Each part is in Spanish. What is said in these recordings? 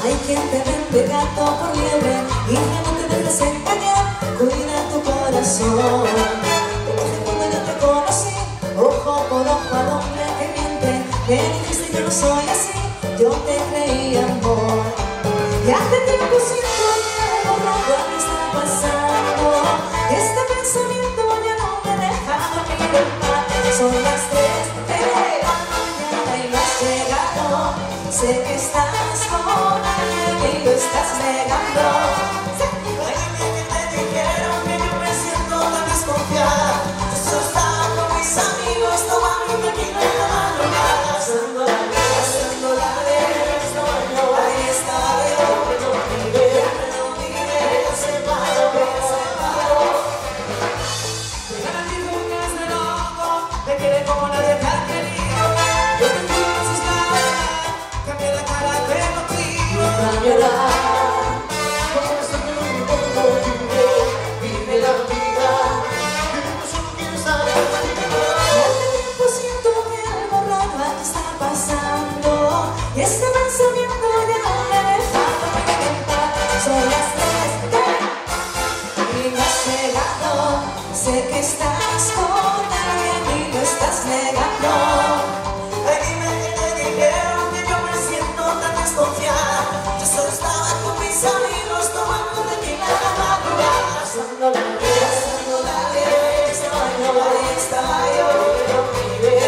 Hay quien te vende gato por liebre y que no te dejes engañar. Cuida tu corazón. Porque cuando yo te conocí, ojo por ojo al hombre que miente, me dijiste yo no soy así, yo te creí amor. Y hace tiempo siento miedo, algo me está pasando, y este pensamiento ya no me deja dormir en paz. Son las 3 de la mañana y no has llegado. Sé que estás con alguien y lo estás negando. Oye, que te dijeron que yo me siento tan desconfiada. Yo estaba con mis amigos tomando un tequila en la madrugada. Pasando la ahí estaba yo, no miré, se paró. Llegan a ti con ganas de loco, te quiere como nadie te ha querido. Yo te juro que sus labios cambié la cara de motivo. Para llorar. Vive la vida, que no solo quieres saber. Hace tiempo siento que algo raro aquí está pasando, y este pensamiento ya no me deja dormir en paz. Son las 3 y no has llegado. Sé que estás con alguien y lo estás negando. Ay, dime que te dijeron que yo me siento tan desconfiada. Yo solo estaba con mis amigos tomando tequila en la madrugada. Pasando la ahí estaba yo, no miré,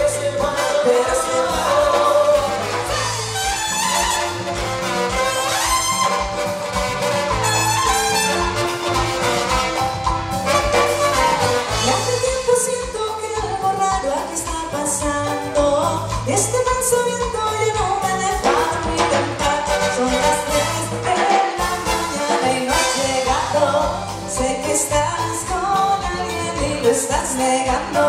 se paró, pero se paró. Y hace tiempo siento que algo raro aquí está pasando, y este pensamiento ya no me deja dormir en paz. Son las 3 de la mañana y no has llegado. Sé que estás con alguien y lo estás negando.